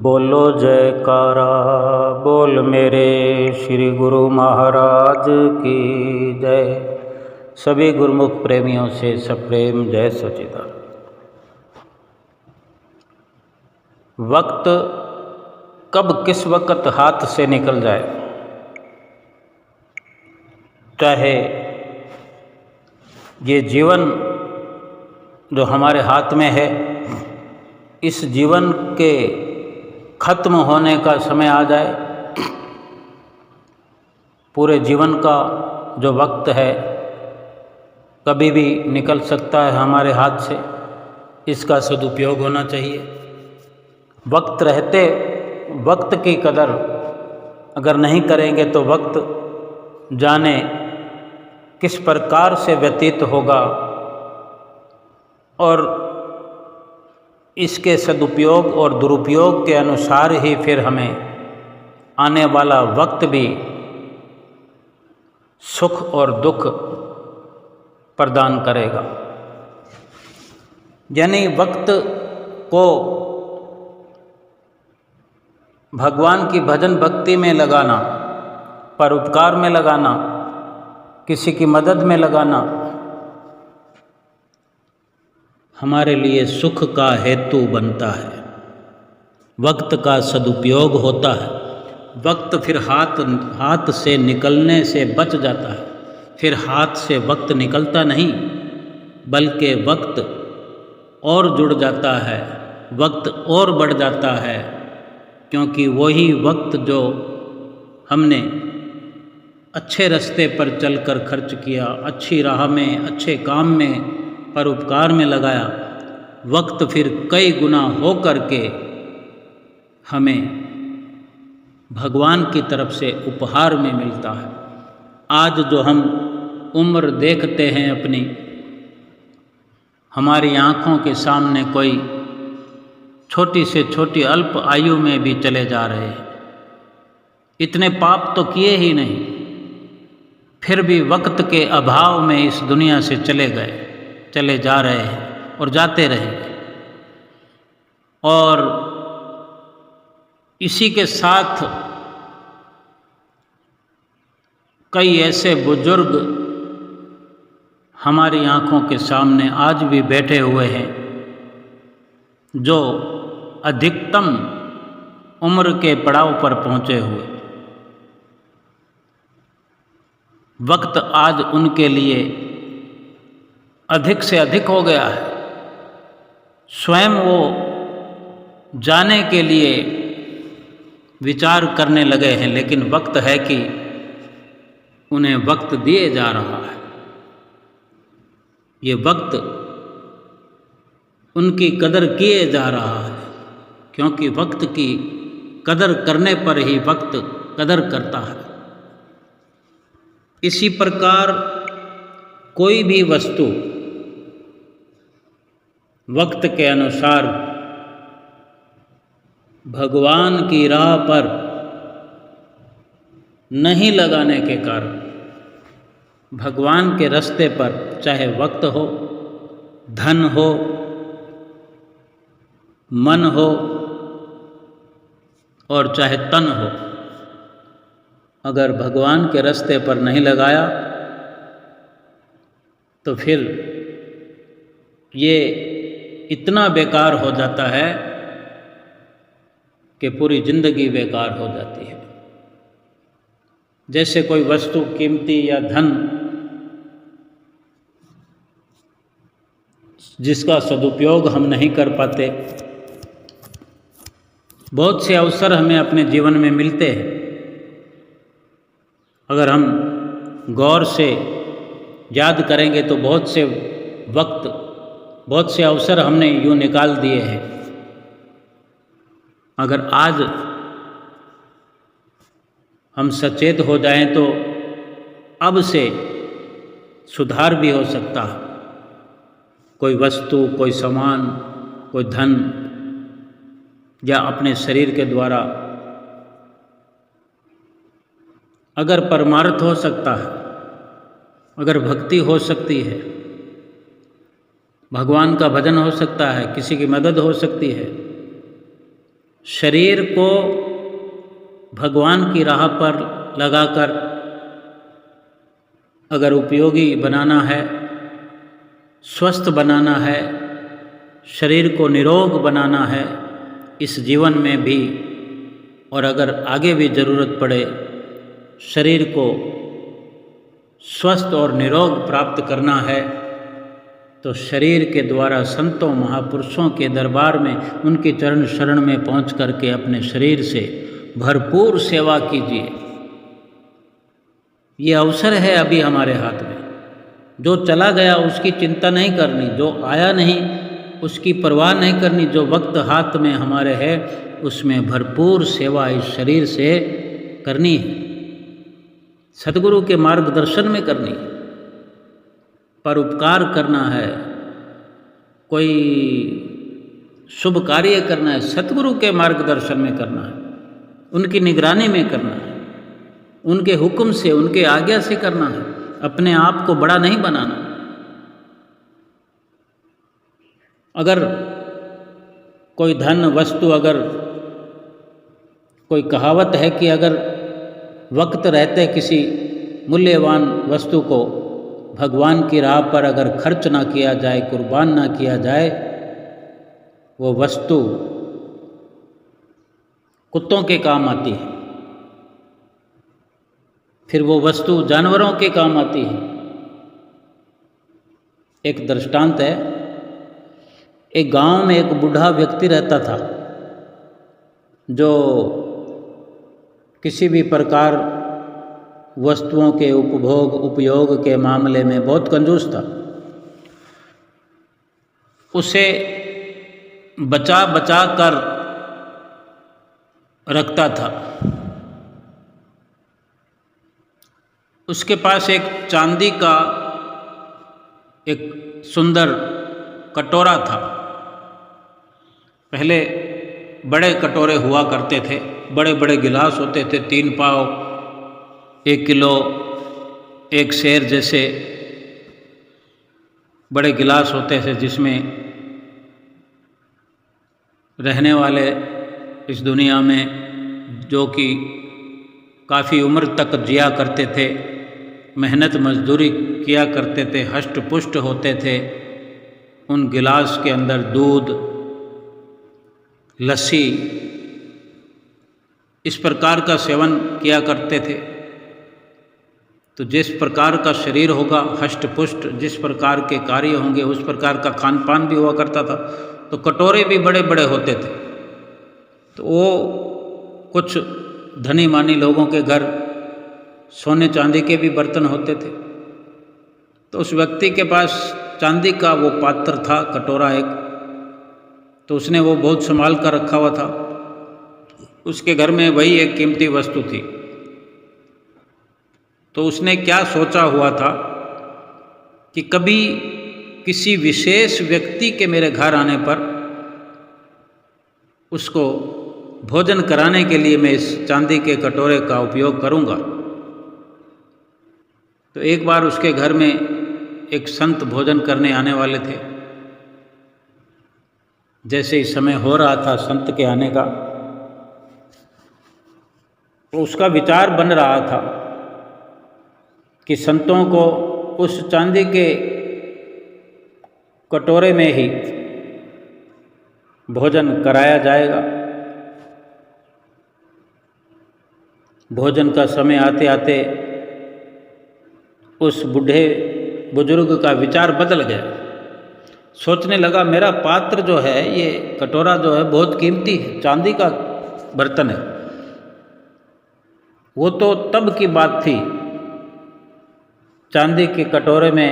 बोलो जयकारा बोल मेरे श्री गुरु महाराज की जय। सभी गुरुमुख प्रेमियों से सप्रेम जय सच्चिदानंद। वक्त कब किस वक्त हाथ से निकल जाए, चाहे ये जीवन जो हमारे हाथ में है, इस जीवन के खत्म होने का समय आ जाए, पूरे जीवन का जो वक्त है कभी भी निकल सकता है हमारे हाथ से। इसका सदुपयोग होना चाहिए। वक्त रहते वक्त की कदर अगर नहीं करेंगे तो वक्त जाने किस प्रकार से व्यतीत होगा, और इसके सदुपयोग और दुरुपयोग के अनुसार ही फिर हमें आने वाला वक्त भी सुख और दुख प्रदान करेगा। यानी वक्त को भगवान की भजन भक्ति में लगाना, परोपकार में लगाना, किसी की मदद में लगाना हमारे लिए सुख का हेतु बनता है। वक्त का सदुपयोग होता है। वक्त फिर हाथ से निकलने से बच जाता है। फिर हाथ से वक्त निकलता नहीं, बल्कि वक्त और जुड़ जाता है, वक्त और बढ़ जाता है, क्योंकि वही वक्त जो हमने अच्छे रास्ते पर चलकर खर्च किया, अच्छी राह में, अच्छे काम में, परोपकार में लगाया, वक्त फिर कई गुना हो करके हमें भगवान की तरफ से उपहार में मिलता है। आज जो हम उम्र देखते हैं अपनी, हमारी आँखों के सामने कोई छोटी से छोटी अल्प आयु में भी चले जा रहे हैं। इतने पाप तो किए ही नहीं, फिर भी वक्त के अभाव में इस दुनिया से चले जा रहे हैं और जाते रहेंगे। और इसी के साथ कई ऐसे बुजुर्ग हमारी आँखों के सामने आज भी बैठे हुए हैं जो अधिकतम उम्र के पड़ाव पर पहुँचे हुए। वक्त आज उनके लिए अधिक से अधिक हो गया है। स्वयं वो जाने के लिए विचार करने लगे हैं, लेकिन वक्त है कि उन्हें वक्त दिए जा रहा है। ये वक्त उनकी कदर किए जा रहा है, क्योंकि वक्त की कदर करने पर ही वक्त कदर करता है। इसी प्रकार कोई भी वस्तु वक्त के अनुसार भगवान की राह पर नहीं लगाने के कारण, भगवान के रास्ते पर चाहे वक्त हो, धन हो, मन हो और चाहे तन हो, अगर भगवान के रास्ते पर नहीं लगाया तो फिर ये इतना बेकार हो जाता है कि पूरी जिंदगी बेकार हो जाती है। जैसे कोई वस्तु कीमती या धन जिसका सदुपयोग हम नहीं कर पाते। बहुत से अवसर हमें अपने जीवन में मिलते हैं, अगर हम गौर से याद करेंगे तो बहुत से वक्त, बहुत से अवसर हमने यूँ निकाल दिए हैं। अगर आज हम सचेत हो जाएं तो अब से सुधार भी हो सकता है। कोई वस्तु, कोई सामान, कोई धन या अपने शरीर के द्वारा अगर परमार्थ हो सकता है, अगर भक्ति हो सकती है, भगवान का भजन हो सकता है, किसी की मदद हो सकती है, शरीर को भगवान की राह पर लगाकर अगर उपयोगी बनाना है, स्वस्थ बनाना है, शरीर को निरोग बनाना है इस जीवन में भी, और अगर आगे भी ज़रूरत पड़े शरीर को स्वस्थ और निरोग प्राप्त करना है, तो शरीर के द्वारा संतों महापुरुषों के दरबार में उनके चरण शरण में पहुंच करके अपने शरीर से भरपूर सेवा कीजिए। ये अवसर है अभी हमारे हाथ में। जो चला गया उसकी चिंता नहीं करनी, जो आया नहीं उसकी परवाह नहीं करनी। जो वक्त हाथ में हमारे है उसमें भरपूर सेवा इस शरीर से करनी है, सद्गुरु के मार्गदर्शन में करनी है, परोपकार करना है, कोई शुभ कार्य करना है, सद्गुरु के मार्गदर्शन में करना है, उनकी निगरानी में करना है, उनके हुक्म से, उनके आज्ञा से करना है, अपने आप को बड़ा नहीं बनाना। अगर कोई धन वस्तु, अगर कोई कहावत है कि अगर वक्त रहते किसी मूल्यवान वस्तु को भगवान की राह पर अगर खर्च ना किया जाए, कुर्बान ना किया जाए, वो वस्तु कुत्तों के काम आती है, फिर वो वस्तु जानवरों के काम आती है। एक दृष्टांत है, एक गांव में एक बूढ़ा व्यक्ति रहता था जो किसी भी प्रकार वस्तुओं के उपयोग के मामले में बहुत कंजूस था। उसे बचा बचा कर रखता था। उसके पास एक चांदी का एक सुंदर कटोरा था। पहले बड़े कटोरे हुआ करते थे, बड़े बड़े गिलास होते थे, 3 पाव, 1 किलो, 1 सेर जैसे बड़े गिलास होते थे, जिसमें रहने वाले इस दुनिया में जो कि काफ़ी उम्र तक जिया करते थे, मेहनत मजदूरी किया करते थे, हष्ट पुष्ट होते थे, उन गिलास के अंदर दूध, लस्सी इस प्रकार का सेवन किया करते थे। तो जिस प्रकार का शरीर होगा हष्ट पुष्ट, जिस प्रकार के कार्य होंगे उस प्रकार का खान पान भी हुआ करता था। तो कटोरे भी बड़े बड़े होते थे। तो वो कुछ धनी मानी लोगों के घर सोने चांदी के भी बर्तन होते थे। तो उस व्यक्ति के पास चांदी का वो पात्र था, कटोरा एक, तो उसने वो बहुत संभाल कर रखा हुआ था। उसके घर में वही एक कीमती वस्तु थी। तो उसने क्या सोचा हुआ था कि कभी किसी विशेष व्यक्ति के मेरे घर आने पर उसको भोजन कराने के लिए मैं इस चांदी के कटोरे का उपयोग करूंगा। तो एक बार उसके घर में एक संत भोजन करने आने वाले थे। जैसे ही समय हो रहा था संत के आने का, तो उसका विचार बन रहा था कि संतों को उस चांदी के कटोरे में ही भोजन कराया जाएगा। भोजन का समय आते आते उस बूढ़े बुजुर्ग का विचार बदल गया। सोचने लगा, मेरा पात्र जो है, ये कटोरा जो है बहुत कीमती है, चांदी का बर्तन है। वो तो तब की बात थी, चांदी के कटोरे में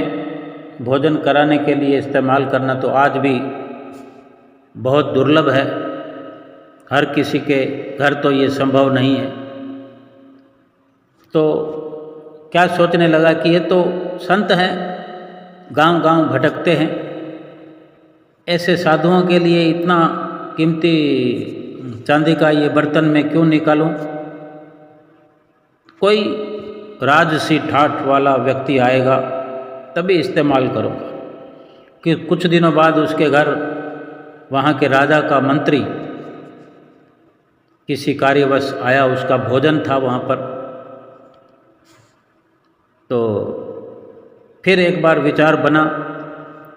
भोजन कराने के लिए इस्तेमाल करना तो आज भी बहुत दुर्लभ है। हर किसी के घर तो ये संभव नहीं है। तो क्या सोचने लगा कि ये तो संत हैं, गांव गांव भटकते हैं, ऐसे साधुओं के लिए इतना कीमती चांदी का ये बर्तन मैं क्यों निकालूं। कोई राजसी ठाठ वाला व्यक्ति आएगा तभी इस्तेमाल करूँगा। कि कुछ दिनों बाद उसके घर वहाँ के राजा का मंत्री किसी कार्यवश आया, उसका भोजन था वहाँ पर। तो फिर एक बार विचार बना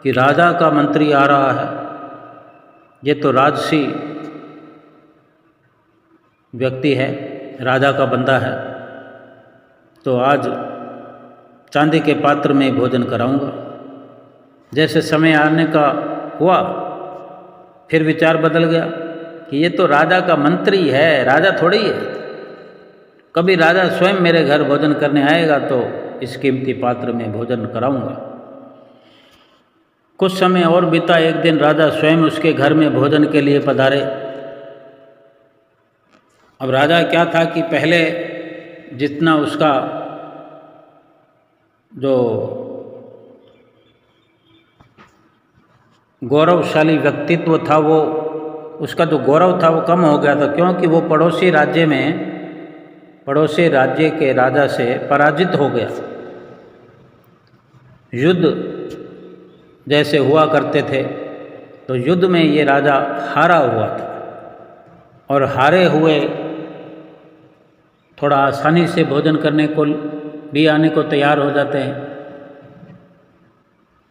कि राजा का मंत्री आ रहा है, ये तो राजसी व्यक्ति है, राजा का बंदा है, तो आज चांदी के पात्र में भोजन कराऊंगा। जैसे समय आने का हुआ, फिर विचार बदल गया कि ये तो राजा का मंत्री है, राजा थोड़ी है। कभी राजा स्वयं मेरे घर भोजन करने आएगा तो इस कीमती पात्र में भोजन कराऊंगा। कुछ समय और बीता। एक दिन राजा स्वयं उसके घर में भोजन के लिए पधारे। अब राजा क्या था कि पहले जितना उसका जो गौरवशाली व्यक्तित्व था, वो उसका जो गौरव था वो कम हो गया था, क्योंकि वो पड़ोसी राज्य के राजा से पराजित हो गया। युद्ध जैसे हुआ करते थे, तो युद्ध में ये राजा हारा हुआ था, और हारे हुए थोड़ा आसानी से भोजन करने को भी आने को तैयार हो जाते हैं।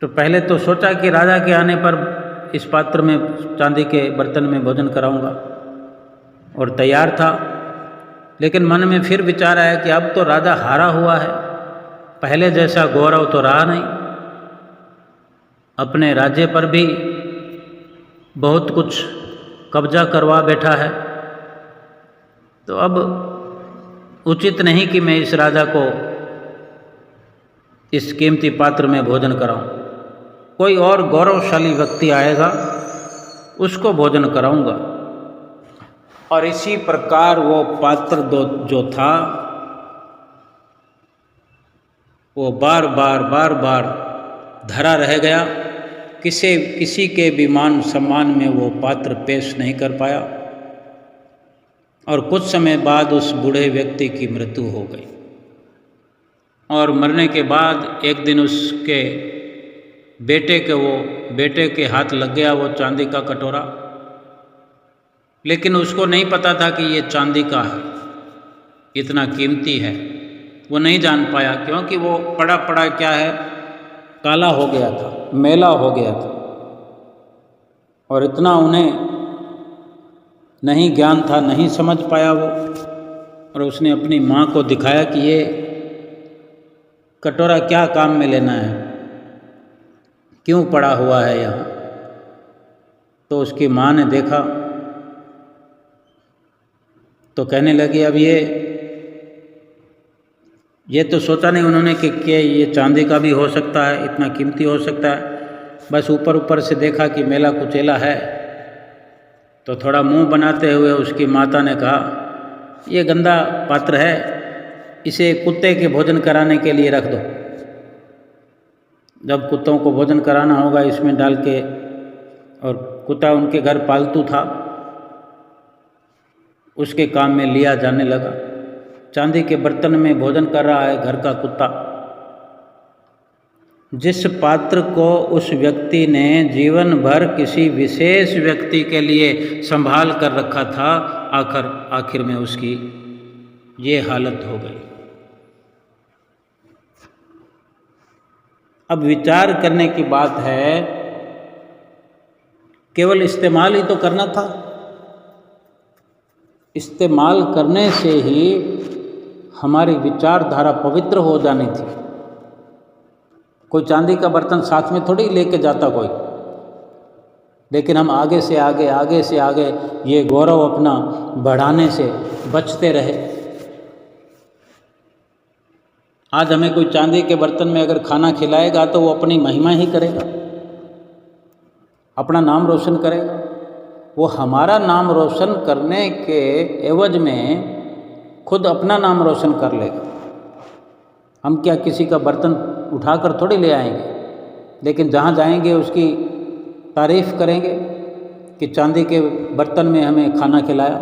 तो पहले तो सोचा कि राजा के आने पर इस पात्र में, चांदी के बर्तन में भोजन कराऊंगा, और तैयार था। लेकिन मन में फिर विचार आया कि अब तो राजा हारा हुआ है, पहले जैसा गौरव तो रहा नहीं, अपने राज्य पर भी बहुत कुछ कब्जा करवा बैठा है। तो अब उचित नहीं कि मैं इस राजा को इस कीमती पात्र में भोजन कराऊं। कोई और गौरवशाली व्यक्ति आएगा, उसको भोजन कराऊंगा। और इसी प्रकार वो पात्र जो था, वो बार बार धरा रह गया। किसी के भी मान सम्मान में वो पात्र पेश नहीं कर पाया, और कुछ समय बाद उस बूढ़े व्यक्ति की मृत्यु हो गई। और मरने के बाद एक दिन उसके बेटे के हाथ लग गया वो चांदी का कटोरा। लेकिन उसको नहीं पता था कि ये चांदी का है, इतना कीमती है। वो नहीं जान पाया, क्योंकि वो पड़ा क्या है, काला हो गया था, मैला हो गया था, और इतना उन्हें नहीं ज्ञान था, नहीं समझ पाया वो। और उसने अपनी माँ को दिखाया कि ये कटोरा क्या काम में लेना है, क्यों पड़ा हुआ है यहाँ। तो उसकी माँ ने देखा तो कहने लगी, अब ये तो सोचा नहीं उन्होंने कि ये चांदी का भी हो सकता है, इतना कीमती हो सकता है। बस ऊपर से देखा कि मेला कुचेला है, तो थोड़ा मुंह बनाते हुए उसकी माता ने कहा, ये गंदा पात्र है, इसे कुत्ते के भोजन कराने के लिए रख दो। जब कुत्तों को भोजन कराना होगा इसमें डाल के, और कुत्ता उनके घर पालतू था, उसके काम में लिया जाने लगा। चांदी के बर्तन में भोजन कर रहा है घर का कुत्ता। जिस पात्र को उस व्यक्ति ने जीवन भर किसी विशेष व्यक्ति के लिए संभाल कर रखा था, आखिर में उसकी ये हालत हो गई। अब विचार करने की बात है, केवल इस्तेमाल ही तो करना था। इस्तेमाल करने से ही हमारी विचारधारा पवित्र हो जानी थी। कोई चांदी का बर्तन साथ में थोड़ी लेके जाता कोई, लेकिन हम आगे से आगे ये गौरव अपना बढ़ाने से बचते रहे। आज हमें कोई चांदी के बर्तन में अगर खाना खिलाएगा तो वो अपनी महिमा ही करेगा, अपना नाम रोशन करेगा। वो हमारा नाम रोशन करने के एवज में खुद अपना नाम रोशन कर लेगा। हम क्या किसी का बर्तन उठाकर थोड़ी ले आएंगे, लेकिन जहाँ जाएंगे उसकी तारीफ़ करेंगे कि चांदी के बर्तन में हमें खाना खिलाया।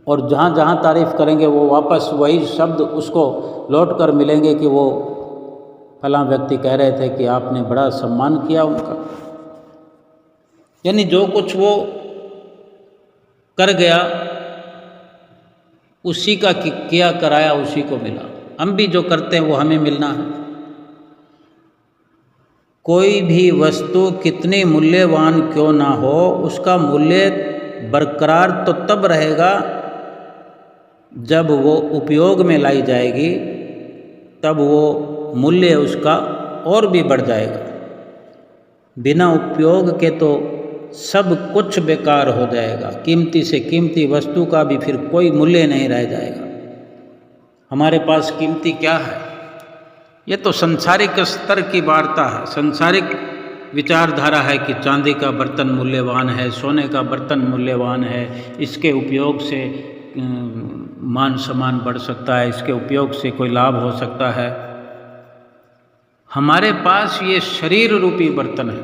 और जहाँ जहाँ तारीफ़ करेंगे वो वापस वही शब्द उसको लौट कर मिलेंगे कि वो फलां व्यक्ति कह रहे थे कि आपने बड़ा सम्मान किया उनका। यानी जो कुछ वो कर गया, उसी का किया कराया उसी को मिला। हम भी जो करते हैं वो हमें मिलना है। कोई भी वस्तु कितनी मूल्यवान क्यों ना हो, उसका मूल्य बरकरार तो तब रहेगा जब वो उपयोग में लाई जाएगी, तब वो मूल्य उसका और भी बढ़ जाएगा। बिना उपयोग के तो सब कुछ बेकार हो जाएगा। कीमती से कीमती वस्तु का भी फिर कोई मूल्य नहीं रह जाएगा। हमारे पास कीमती क्या है? ये तो संसारिक स्तर की वार्ता है, संसारिक विचारधारा है कि चांदी का बर्तन मूल्यवान है, सोने का बर्तन मूल्यवान है, इसके उपयोग से मान सम्मान बढ़ सकता है, इसके उपयोग से कोई लाभ हो सकता है। हमारे पास ये शरीर रूपी बर्तन है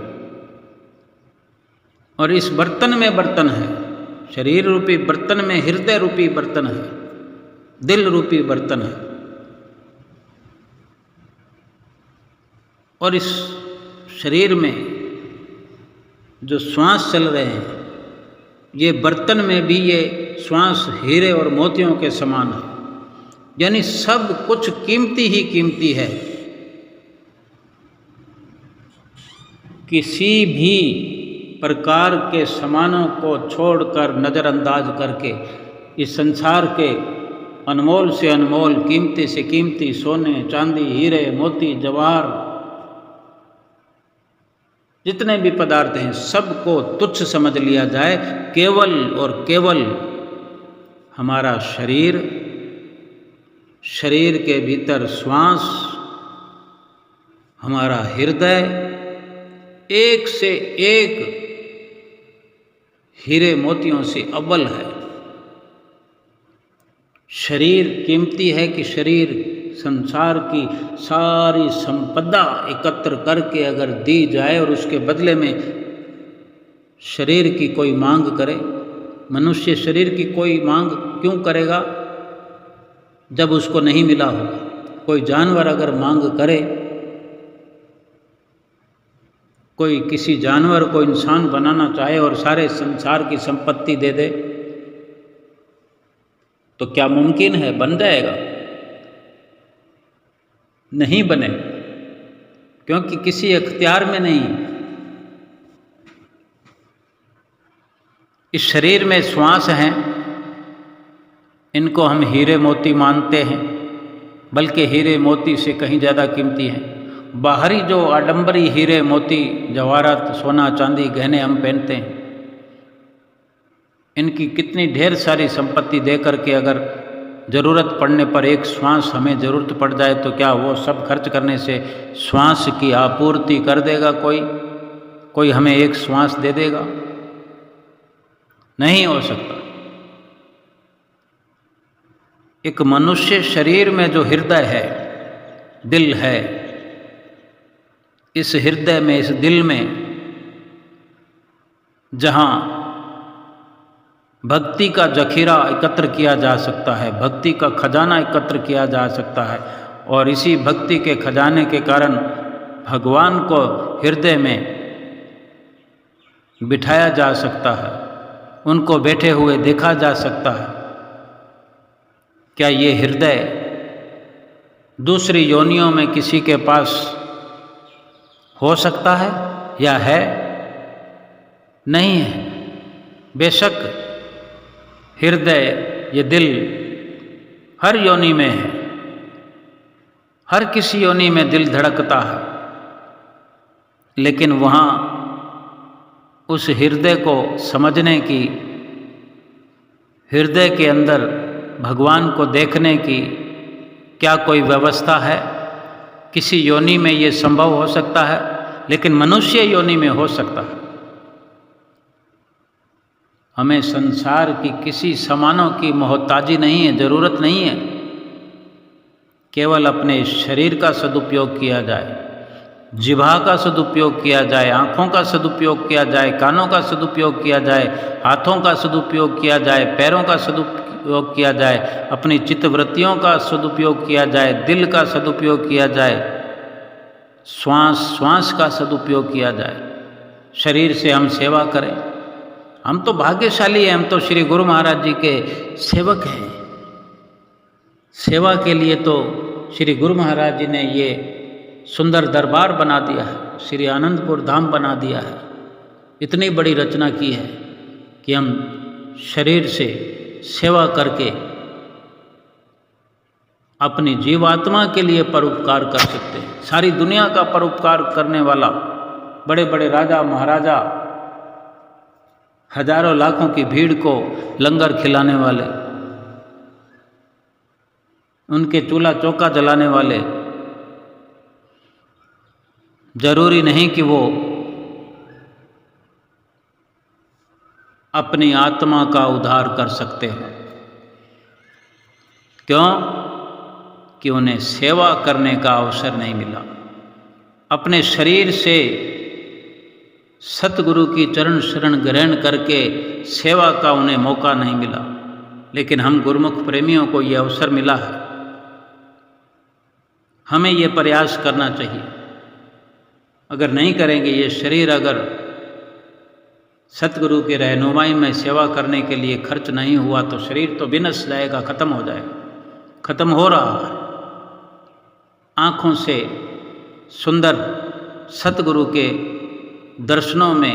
और इस बर्तन में बर्तन है, शरीर रूपी बर्तन में हृदय रूपी बर्तन है, दिल रूपी बर्तन है। और इस शरीर में जो श्वास चल रहे हैं, ये बर्तन में भी ये श्वास हीरे और मोतियों के समान है। यानी सब कुछ कीमती ही कीमती है। किसी भी प्रकार के सामानों को छोड़कर, नज़रअंदाज करके, इस संसार के अनमोल से अनमोल, कीमती से कीमती सोने, चांदी, हीरे, मोती, जवाहर, जितने भी पदार्थ हैं सबको तुच्छ समझ लिया जाए। केवल और केवल हमारा शरीर, शरीर के भीतर श्वास, हमारा हृदय एक से एक हीरे मोतियों से अव्वल है। शरीर कीमती है कि शरीर संसार की सारी संपदा एकत्र करके अगर दी जाए और उसके बदले में शरीर की कोई मांग करे, मनुष्य शरीर की कोई मांग क्यों करेगा जब उसको नहीं मिला होगा? कोई जानवर अगर मांग करे, कोई किसी जानवर को इंसान बनाना चाहे और सारे संसार की संपत्ति दे दे, तो क्या मुमकिन है? बन जाएगा? नहीं बने, क्योंकि किसी अख्तियार में नहीं। इस शरीर में श्वास हैं, इनको हम हीरे मोती मानते हैं, बल्कि हीरे मोती से कहीं ज़्यादा कीमती हैं। बाहरी जो आडंबरी हीरे मोती जवाहरात, सोना चांदी, गहने हम पहनते हैं, इनकी कितनी ढेर सारी संपत्ति दे करके अगर ज़रूरत पड़ने पर एक श्वास हमें ज़रूरत पड़ जाए तो क्या वो सब खर्च करने से श्वास की आपूर्ति कर देगा कोई हमें एक श्वास दे देगा? नहीं हो सकता। एक मनुष्य शरीर में जो हृदय है, दिल है, इस हृदय में, इस दिल में जहाँ भक्ति का जखीरा एकत्र किया जा सकता है, भक्ति का खजाना एकत्र किया जा सकता है, और इसी भक्ति के खजाने के कारण भगवान को हृदय में बिठाया जा सकता है, उनको बैठे हुए देखा जा सकता है। क्या ये हृदय दूसरी योनियों में किसी के पास हो सकता है या है? नहीं है। बेशक हृदय, ये दिल हर योनि में है, हर किसी योनि में दिल धड़कता है, लेकिन वहाँ उस हृदय को समझने की, हृदय के अंदर भगवान को देखने की क्या कोई व्यवस्था है? किसी योनि में ये संभव हो सकता है, लेकिन मनुष्य योनि में हो सकता है। हमें संसार की किसी सामानों की मोहताजी नहीं है, ज़रूरत नहीं है। केवल अपने शरीर का सदुपयोग किया जाए, जिह्वा का सदुपयोग किया जाए, आँखों का सदुपयोग किया जाए, कानों का सदुपयोग किया जाए, हाथों का सदुपयोग किया जाए, पैरों का सदुपयोग किया जाए, अपनी चित्तवृत्तियों का सदुपयोग किया जाए, दिल का सदुपयोग किया जाए, श्वास का सदुपयोग किया जाए, शरीर से हम सेवा करें, हम तो भाग्यशाली हैं, हम तो श्री गुरु महाराज जी के सेवक हैं। सेवा के लिए तो श्री गुरु महाराज जी ने ये सुंदर दरबार बना दिया है, श्री आनंदपुर धाम बना दिया है, इतनी बड़ी रचना की है कि हम शरीर से सेवा करके अपनी जीवात्मा के लिए परोपकार कर सकते हैं। सारी दुनिया का परोपकार करने वाला, बड़े बड़े राजा महाराजा, हजारों लाखों की भीड़ को लंगर खिलाने वाले, उनके चूल्हा चौका जलाने वाले, जरूरी नहीं कि वो अपनी आत्मा का उद्धार कर सकते हैं। क्यों? कि उन्हें सेवा करने का अवसर नहीं मिला। अपने शरीर से सतगुरु की चरण शरण ग्रहण करके सेवा का उन्हें मौका नहीं मिला। लेकिन हम गुरुमुख प्रेमियों को ये अवसर मिला है। हमें ये प्रयास करना चाहिए। अगर नहीं करेंगे, ये शरीर अगर सतगुरु की रहनुमाई में सेवा करने के लिए खर्च नहीं हुआ तो शरीर तो विनष्ट जाएगा, खत्म हो जाएगा। खत्म हो रहा है। आँखों से सुंदर सतगुरु के दर्शनों में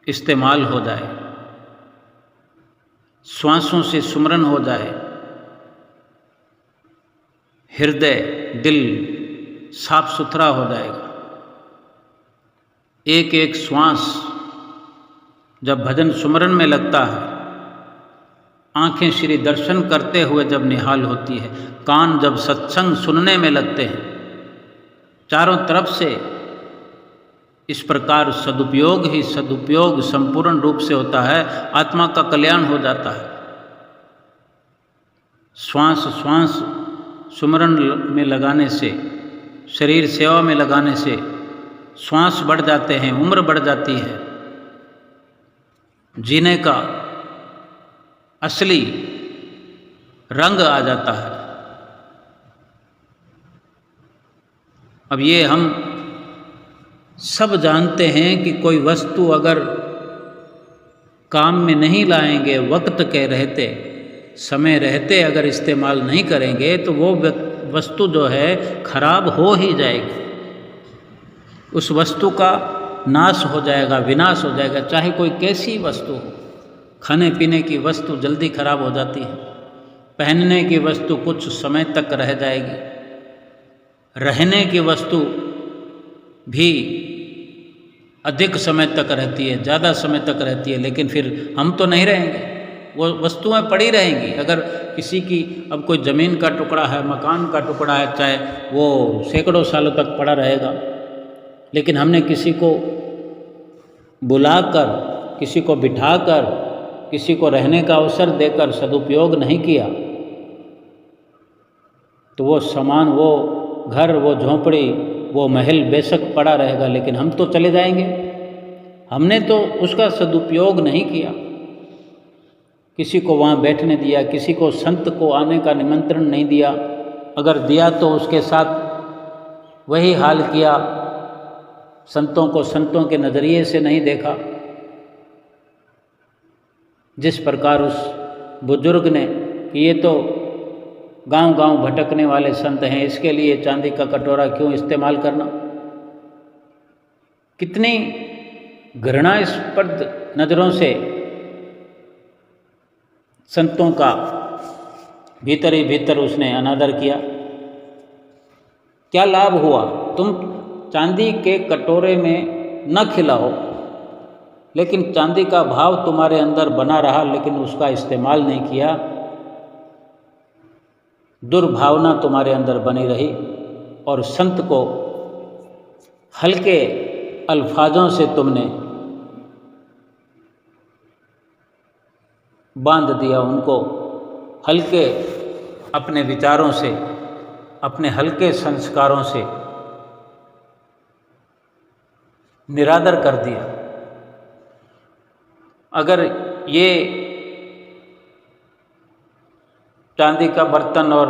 इस्तेमाल हो जाए, श्वासों से सुमरन हो जाए, हृदय दिल साफ सुथरा हो जाएगा। एक एक श्वास जब भजन सुमरन में लगता है, आंखें श्री दर्शन करते हुए जब निहाल होती है, कान जब सत्संग सुनने में लगते हैं, चारों तरफ से इस प्रकार सदुपयोग ही सदुपयोग संपूर्ण रूप से होता है, आत्मा का कल्याण हो जाता है। श्वास श्वास सुमरन में लगाने से, शरीर सेवा में लगाने से श्वास बढ़ जाते हैं, उम्र बढ़ जाती है, जीने का असली रंग आ जाता है। अब ये हम सब जानते हैं कि कोई वस्तु अगर काम में नहीं लाएंगे, वक्त के रहते, समय रहते अगर इस्तेमाल नहीं करेंगे तो वो वस्तु जो है खराब हो ही जाएगी। उस वस्तु का नाश हो जाएगा, विनाश हो जाएगा, चाहे कोई कैसी वस्तु हो। खाने पीने की वस्तु जल्दी खराब हो जाती है, पहनने की वस्तु कुछ समय तक रह जाएगी, रहने की वस्तु भी अधिक समय तक रहती है, ज़्यादा समय तक रहती है, लेकिन फिर हम तो नहीं रहेंगे, वो वस्तुएं पड़ी रहेंगी। अगर किसी की अब कोई ज़मीन का टुकड़ा है, मकान का टुकड़ा है, चाहे वो सैकड़ों सालों तक पड़ा रहेगा, लेकिन हमने किसी को बुलाकर, किसी को बिठाकर, किसी को रहने का अवसर देकर सदुपयोग नहीं किया तो वो सामान, वो घर, वो झोंपड़ी, वो महल बेशक पड़ा रहेगा, लेकिन हम तो चले जाएंगे। हमने तो उसका सदुपयोग नहीं किया, किसी को वहाँ बैठने दिया, किसी को संत को आने का निमंत्रण नहीं दिया, अगर दिया तो उसके साथ वही हाल किया, संतों को संतों के नज़रिए से नहीं देखा। जिस प्रकार उस बुजुर्ग ने कि ये तो गांव-गांव भटकने वाले संत हैं, इसके लिए चांदी का कटोरा क्यों इस्तेमाल करना। कितनी घृणास्पद नज़रों से संतों का भीतर ही भीतर उसने अनादर किया। क्या लाभ हुआ? तुम चांदी के कटोरे में न खिलाओ, लेकिन चांदी का भाव तुम्हारे अंदर बना रहा, लेकिन उसका इस्तेमाल नहीं किया, दुर्भावना तुम्हारे अंदर बनी रही और संत को हल्के अल्फाजों से तुमने बांध दिया, उनको हल्के अपने विचारों से, अपने हल्के संस्कारों से निरादर कर दिया। अगर ये चांदी का बर्तन और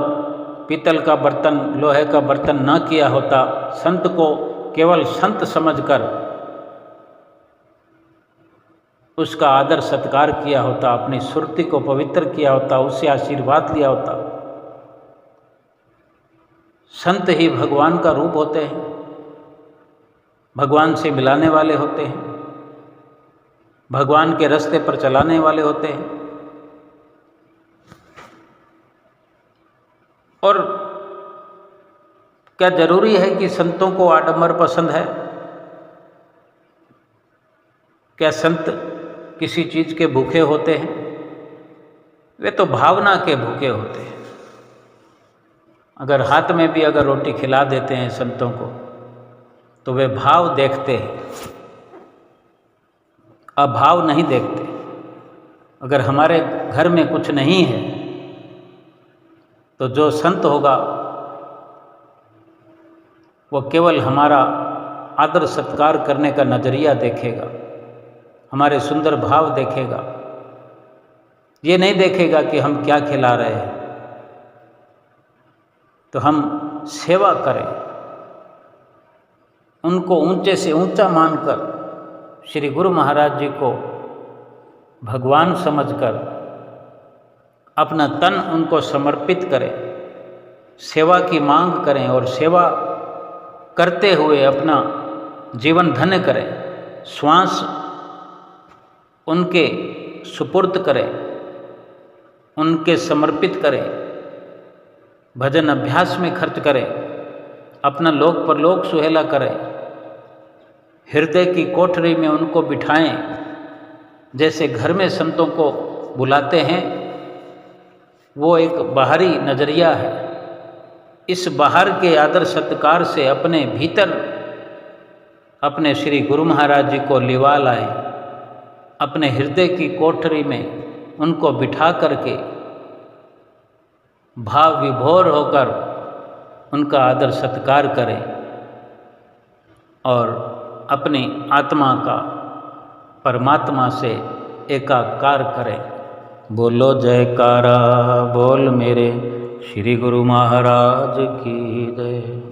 पीतल का बर्तन, लोहे का बर्तन ना किया होता, संत को केवल संत समझकर उसका आदर सत्कार किया होता, अपनी सुरति को पवित्र किया होता, उससे आशीर्वाद लिया होता। संत ही भगवान का रूप होते हैं, भगवान से मिलाने वाले होते हैं, भगवान के रास्ते पर चलाने वाले होते हैं। और क्या जरूरी है कि संतों को आडंबर पसंद है? क्या संत किसी चीज़ के भूखे होते हैं? वे तो भावना के भूखे होते हैं। अगर हाथ में भी अगर रोटी खिला देते हैं संतों को तो वे भाव देखते हैं, अभाव नहीं देखते। अगर हमारे घर में कुछ नहीं है तो जो संत होगा वो केवल हमारा आदर सत्कार करने का नज़रिया देखेगा, हमारे सुंदर भाव देखेगा। ये नहीं देखेगा कि हम क्या खिला रहे हैं। तो हम सेवा करें, उनको ऊंचे से ऊंचा मानकर श्री गुरु महाराज जी को भगवान समझकर अपना तन उनको समर्पित करें, सेवा की मांग करें और सेवा करते हुए अपना जीवन धन्य करें, श्वास उनके सुपुर्द करें, उनके समर्पित करें, भजन अभ्यास में खर्च करें, अपना लोक परलोक सुहेला करें, हृदय की कोठरी में उनको बिठाएं। जैसे घर में संतों को बुलाते हैं, वो एक बाहरी नज़रिया है। इस बाहर के आदर सत्कार से अपने भीतर अपने श्री गुरु महाराज जी को लिवा लाएं, अपने हृदय की कोठरी में उनको बिठा करके भाव विभोर होकर उनका आदर सत्कार करें और अपनी आत्मा का परमात्मा से एकाकार करें। बोलो जयकारा बोल मेरे श्री गुरु महाराज की जय।